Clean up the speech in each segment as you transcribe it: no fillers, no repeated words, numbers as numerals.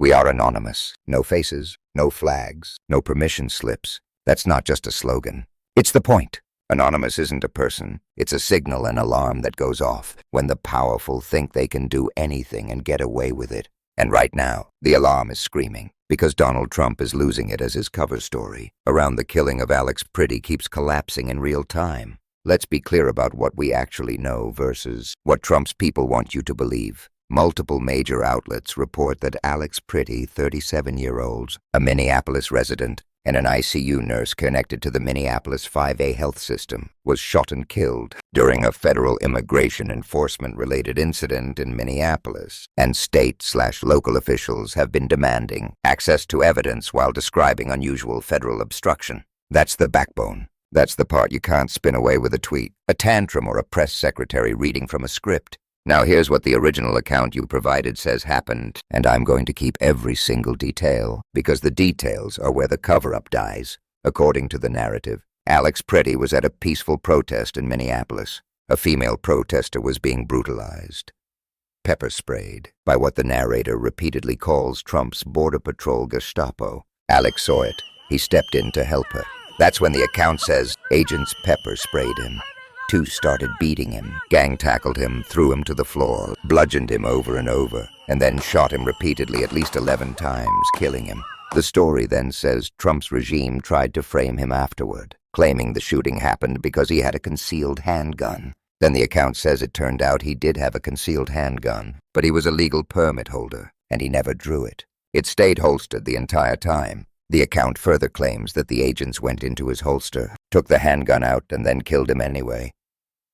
We are anonymous. No faces, no flags, no permission slips. That's not just a slogan. It's the point. Anonymous isn't a person. It's a signal and alarm that goes off when the powerful think they can do anything and get away with it. And right now, the alarm is screaming because Donald Trump is losing it as his cover story around the killing of Alex Pretty keeps collapsing in real time. Let's be clear about what we actually know versus what Trump's people want you to believe. Multiple major outlets report that Alex Pretty, 37-year-old, a Minneapolis resident, and an ICU nurse connected to the Minneapolis 5A health system, was shot and killed during a federal immigration enforcement-related incident in Minneapolis, and state/local officials have been demanding access to evidence while describing unusual federal obstruction. That's the backbone. That's the part you can't spin away with a tweet, a tantrum, or a press secretary reading from a script. Now here's what the original account you provided says happened, and I'm going to keep every single detail, because the details are where the cover-up dies. According to the narrative, Alex Pretty was at a peaceful protest in Minneapolis. A female protester was being brutalized, pepper-sprayed, by what the narrator repeatedly calls Trump's Border Patrol Gestapo. Alex saw it. He stepped in to help her. That's when the account says agents pepper-sprayed him. Two started beating him, gang-tackled him, threw him to the floor, bludgeoned him over and over, and then shot him repeatedly at least 11 times, killing him. The story then says Trump's regime tried to frame him afterward, claiming the shooting happened because he had a concealed handgun. Then the account says it turned out he did have a concealed handgun, but he was a legal permit holder, and he never drew it. It stayed holstered the entire time. The account further claims that the agents went into his holster, took the handgun out, and then killed him anyway,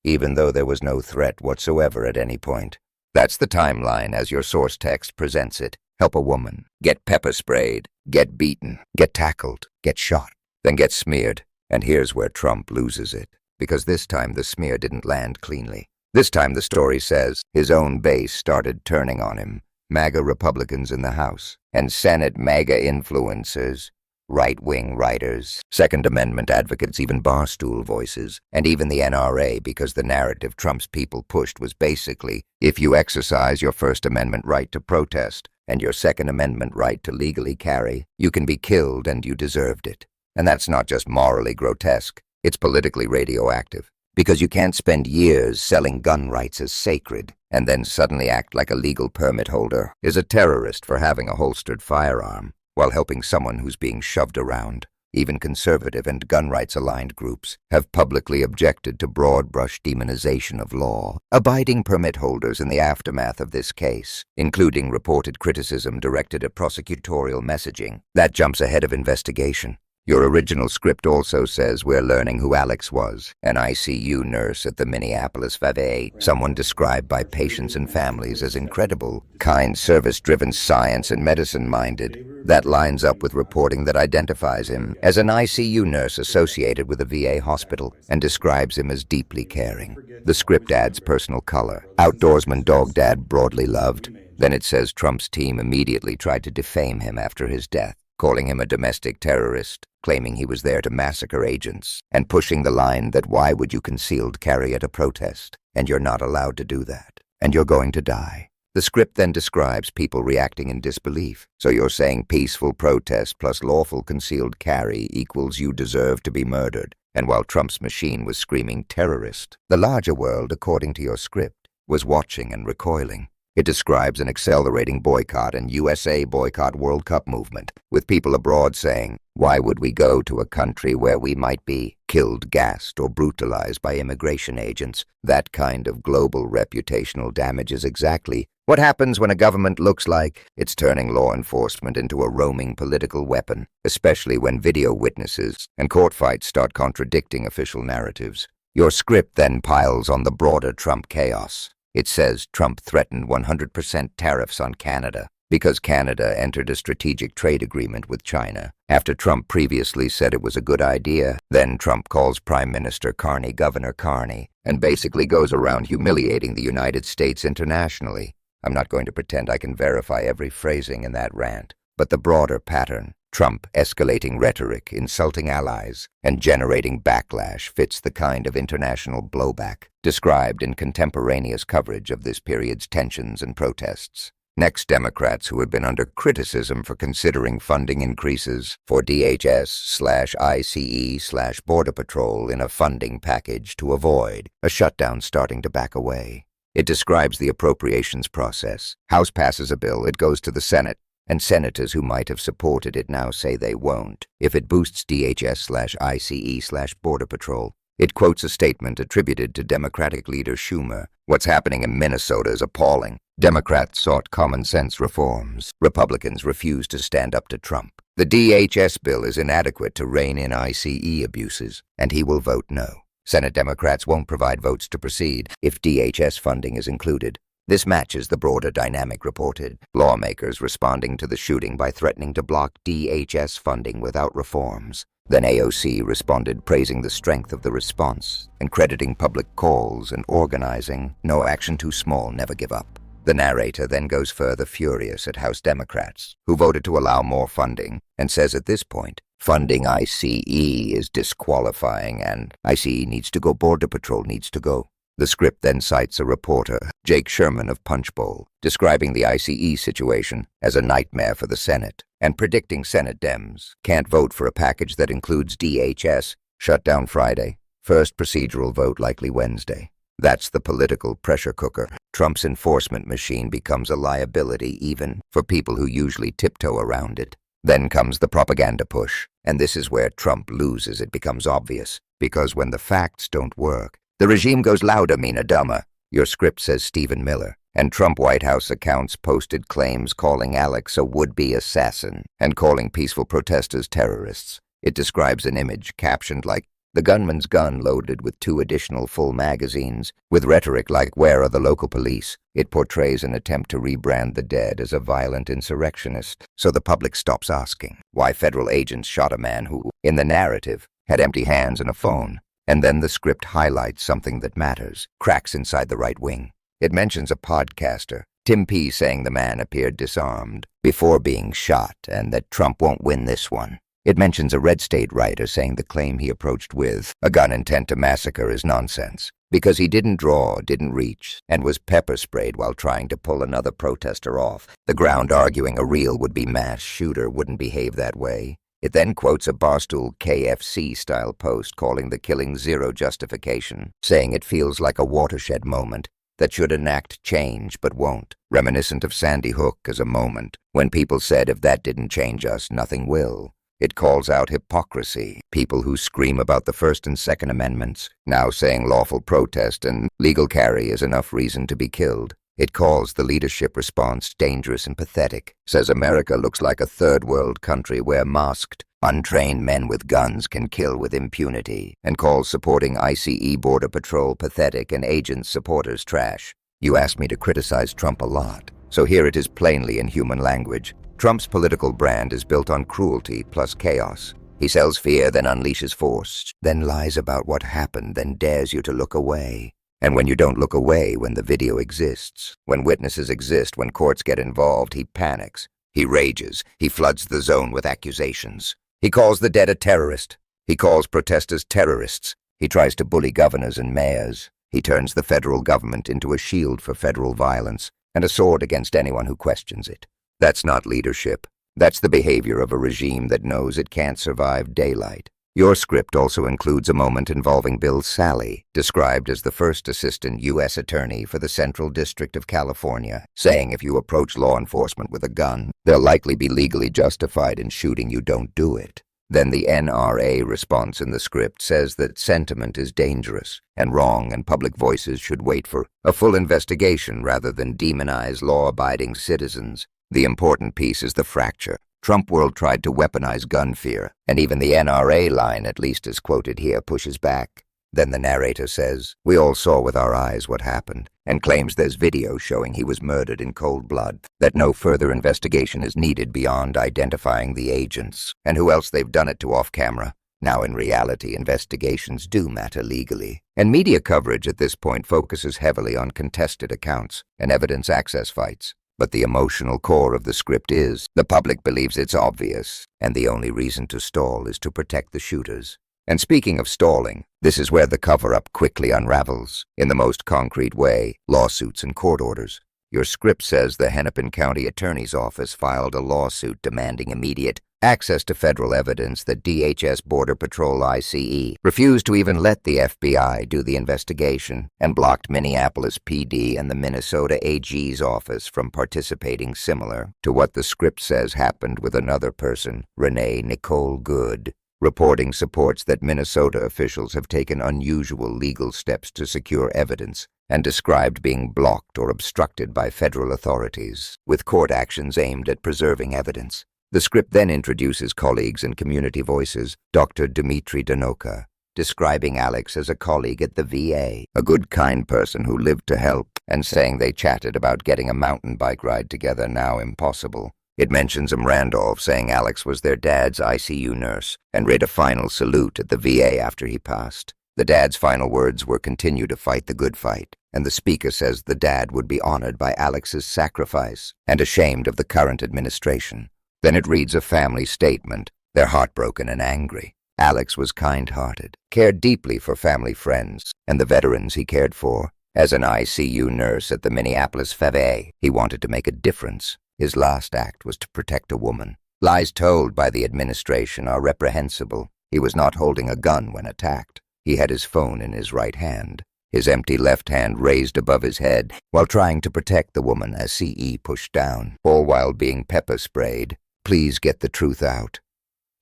even though there was no threat whatsoever at any point. That's the timeline as your source text presents it. Help a woman, get pepper-sprayed, get beaten, get tackled, get shot, then get smeared. And here's where Trump loses it, because this time the smear didn't land cleanly. This time the story says his own base started turning on him. MAGA Republicans in the House, and Senate MAGA influencers, right-wing writers, Second Amendment advocates, even barstool voices, and even the NRA, because the narrative Trump's people pushed was basically, if you exercise your First Amendment right to protest and your Second Amendment right to legally carry, you can be killed and you deserved it. And that's not just morally grotesque, it's politically radioactive. Because you can't spend years selling gun rights as sacred and then suddenly act like a legal permit holder is a terrorist for having a holstered firearm while helping someone who's being shoved around. Even conservative and gun rights-aligned groups have publicly objected to broad-brush demonization of law-abiding permit holders in the aftermath of this case, including reported criticism directed at prosecutorial messaging. That jumps ahead of investigation. Your original script also says we're learning who Alex was, an ICU nurse at the Minneapolis 5A, someone described by patients and families as incredible, kind, service-driven, science and medicine-minded. That lines up with reporting that identifies him as an ICU nurse associated with a VA hospital and describes him as deeply caring. The script adds personal color. Outdoorsman dog dad broadly loved. Then it says Trump's team immediately tried to defame him after his death, calling him a domestic terrorist, claiming he was there to massacre agents, and pushing the line that why would you concealed carry at a protest, and you're not allowed to do that, and you're going to die. The script then describes people reacting in disbelief. So you're saying peaceful protest plus lawful concealed carry equals you deserve to be murdered. And while Trump's machine was screaming terrorist, the larger world, according to your script, was watching and recoiling. It describes an accelerating boycott and USA boycott World Cup movement, with people abroad saying, why would we go to a country where we might be killed, gassed, or brutalized by immigration agents? That kind of global reputational damage is exactly what happens when a government looks like it's turning law enforcement into a roaming political weapon, especially when video witnesses and court fights start contradicting official narratives. Your script then piles on the broader Trump chaos. It says Trump threatened 100% tariffs on Canada because Canada entered a strategic trade agreement with China after Trump previously said it was a good idea. Then Trump calls Prime Minister Carney Governor Carney and basically goes around humiliating the United States internationally. I'm not going to pretend I can verify every phrasing in that rant, but the broader pattern, Trump escalating rhetoric, insulting allies, and generating backlash fits the kind of international blowback described in contemporaneous coverage of this period's tensions and protests. Next, Democrats who have been under criticism for considering funding increases for DHS/ICE/Border Patrol in a funding package to avoid a shutdown starting to back away. It describes the appropriations process. House passes a bill, it goes to the Senate, and senators who might have supported it now say they won't if it boosts DHS/ICE/Border Patrol. It quotes a statement attributed to Democratic leader Schumer. What's happening in Minnesota is appalling. Democrats sought common sense reforms. Republicans refused to stand up to Trump. The DHS bill is inadequate to rein in ICE abuses, and he will vote no. Senate Democrats won't provide votes to proceed if DHS funding is included. This matches the broader dynamic reported. Lawmakers responding to the shooting by threatening to block DHS funding without reforms. Then AOC responded praising the strength of the response and crediting public calls and organizing. No action too small, never give up. The narrator then goes further furious at House Democrats, who voted to allow more funding, and says at this point, funding ICE is disqualifying and ICE needs to go, Border Patrol needs to go. The script then cites a reporter, Jake Sherman of Punchbowl, describing the ICE situation as a nightmare for the Senate and predicting Senate Dems can't vote for a package that includes DHS, shutdown Friday, first procedural vote likely Wednesday. That's the political pressure cooker. Trump's enforcement machine becomes a liability even for people who usually tiptoe around it. Then comes the propaganda push, and this is where Trump loses. It becomes obvious, because when the facts don't work, the regime goes louder, meaner, dumber. Your script says Stephen Miller, and Trump White House accounts posted claims calling Alex a would-be assassin and calling peaceful protesters terrorists. It describes an image captioned like, the gunman's gun loaded with 2 additional full magazines, with rhetoric like, where are the local police? It portrays an attempt to rebrand the dead as a violent insurrectionist, so the public stops asking why federal agents shot a man who, in the narrative, had empty hands and a phone. And then the script highlights something that matters, cracks inside the right wing. It mentions a podcaster, Tim P, saying the man appeared disarmed before being shot and that Trump won't win this one. It mentions a red state writer saying the claim he approached with a gun intent to massacre is nonsense because he didn't draw, didn't reach, and was pepper sprayed while trying to pull another protester off the ground, arguing a real would-be mass shooter wouldn't behave that way. It then quotes a Barstool KFC-style post calling the killing zero justification, saying it feels like a watershed moment that should enact change but won't, reminiscent of Sandy Hook as a moment when people said if that didn't change us, nothing will. It calls out hypocrisy, people who scream about the First and Second Amendments, now saying lawful protest and legal carry is enough reason to be killed. It calls the leadership response dangerous and pathetic, says America looks like a third world country where masked, untrained men with guns can kill with impunity, and calls supporting ICE Border Patrol pathetic and agent supporters trash. You asked me to criticize Trump a lot, so here it is plainly in human language. Trump's political brand is built on cruelty plus chaos. He sells fear, then unleashes force, then lies about what happened, then dares you to look away. And when you don't look away, when the video exists, when witnesses exist, when courts get involved, he panics. He rages. He floods the zone with accusations. He calls the dead a terrorist. He calls protesters terrorists. He tries to bully governors and mayors. He turns the federal government into a shield for federal violence and a sword against anyone who questions it. That's not leadership. That's the behavior of a regime that knows it can't survive daylight. Your script also includes a moment involving Bill Sally, described as the first assistant U.S. attorney for the Central District of California, saying if you approach law enforcement with a gun, they'll likely be legally justified in shooting you, don't do it. Then the NRA response in the script says that sentiment is dangerous and wrong and public voices should wait for a full investigation rather than demonize law-abiding citizens. The important piece is the fracture. Trump world tried to weaponize gun fear, and even the NRA line, at least as quoted here, pushes back. Then the narrator says, we all saw with our eyes what happened, and claims there's video showing he was murdered in cold blood, that no further investigation is needed beyond identifying the agents, and who else they've done it to off camera. Now in reality, investigations do matter legally, and media coverage at this point focuses heavily on contested accounts and evidence access fights. But the emotional core of the script is, the public believes it's obvious, and the only reason to stall is to protect the shooters. And speaking of stalling, this is where the cover-up quickly unravels, in the most concrete way, lawsuits and court orders. Your script says the Hennepin County Attorney's Office filed a lawsuit demanding immediate access to federal evidence that DHS Border Patrol ICE refused to even let the FBI do the investigation and blocked Minneapolis PD and the Minnesota AG's office from participating, similar to what the script says happened with another person, Renee Nicole Good. Reporting supports that Minnesota officials have taken unusual legal steps to secure evidence and described being blocked or obstructed by federal authorities, with court actions aimed at preserving evidence. The script then introduces colleagues and community voices, Dr. Dmitry Danoka, describing Alex as a colleague at the VA, a good, kind person who lived to help, and saying they chatted about getting a mountain bike ride together, now impossible. It mentions Randolph saying Alex was their dad's ICU nurse and read a final salute at the VA after he passed. The dad's final words were, "Continue to fight the good fight," and the speaker says the dad would be honored by Alex's sacrifice and ashamed of the current administration. Then it reads a family statement. They're heartbroken and angry. Alex was kind-hearted, cared deeply for family friends and the veterans he cared for. As an ICU nurse at the Minneapolis VA, he wanted to make a difference. His last act was to protect a woman. Lies told by the administration are reprehensible. He was not holding a gun when attacked. He had his phone in his right hand, his empty left hand raised above his head while trying to protect the woman as CE pushed down, all while being pepper sprayed. Please get the truth out.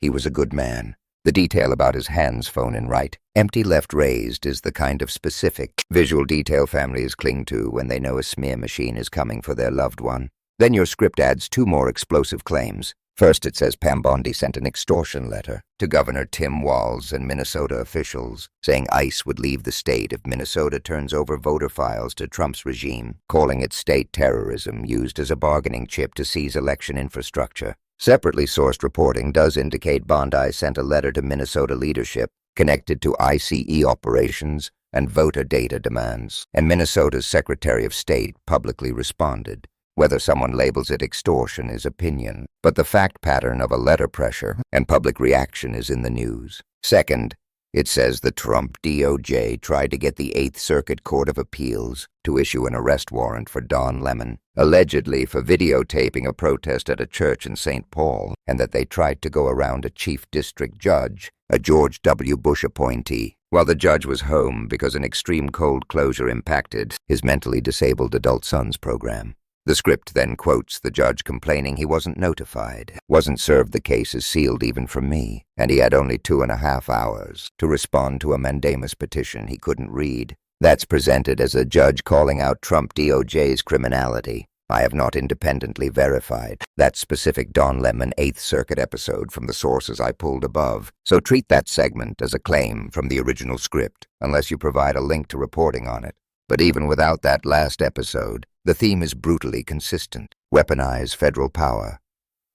He was a good man. The detail about his hands phone in right, empty left raised is the kind of specific visual detail families cling to when they know a smear machine is coming for their loved one. Then your script adds two more explosive claims. First, it says Pam Bondi sent an extortion letter to Governor Tim Walz and Minnesota officials, saying ICE would leave the state if Minnesota turns over voter files to Trump's regime, calling it state terrorism used as a bargaining chip to seize election infrastructure. Separately sourced reporting does indicate Bondi sent a letter to Minnesota leadership connected to ICE operations and voter data demands, and Minnesota's Secretary of State publicly responded. Whether someone labels it extortion is opinion, but the fact pattern of a letter pressure and public reaction is in the news. Second, it says the Trump DOJ tried to get the Eighth Circuit Court of Appeals to issue an arrest warrant for Don Lemon, allegedly for videotaping a protest at a church in St. Paul, and that they tried to go around a chief district judge, a George W. Bush appointee, while the judge was home because an extreme cold closure impacted his mentally disabled adult son's program. The script then quotes the judge complaining he wasn't notified, wasn't served the case is sealed even from me, and he had only 2.5 hours to respond to a mandamus petition he couldn't read. That's presented as a judge calling out Trump DOJ's criminality. I have not independently verified that specific Don Lemon Eighth Circuit episode from the sources I pulled above, so treat that segment as a claim from the original script, unless you provide a link to reporting on it. But even without that last episode, the theme is brutally consistent. Weaponize federal power,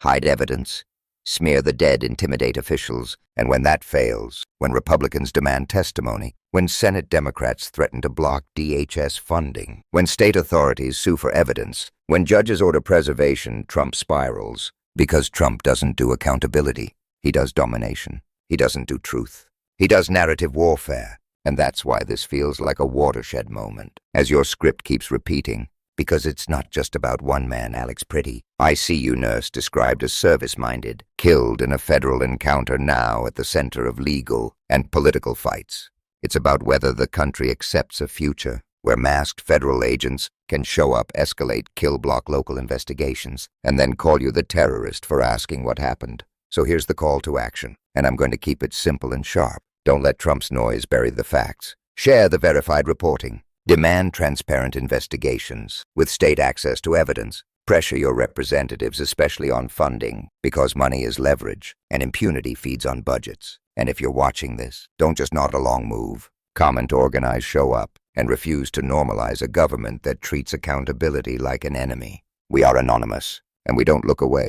hide evidence, smear the dead, intimidate officials, and when that fails, when Republicans demand testimony, when Senate Democrats threaten to block DHS funding, when state authorities sue for evidence, when judges order preservation, Trump spirals. Because Trump doesn't do accountability. He does domination. He doesn't do truth. He does narrative warfare. And that's why this feels like a watershed moment, as your script keeps repeating, because it's not just about one man, Alex Pretty, ICU nurse described as service-minded, killed in a federal encounter now at the center of legal and political fights. It's about whether the country accepts a future where masked federal agents can show up, escalate, kill, block local investigations, and then call you the terrorist for asking what happened. So here's the call to action, and I'm going to keep it simple and sharp. Don't let Trump's noise bury the facts. Share the verified reporting. Demand transparent investigations with state access to evidence. Pressure your representatives, especially on funding, because money is leverage and impunity feeds on budgets. And if you're watching this, don't just nod along, move. Comment, organize, show up, and refuse to normalize a government that treats accountability like an enemy. We are anonymous, and we don't look away.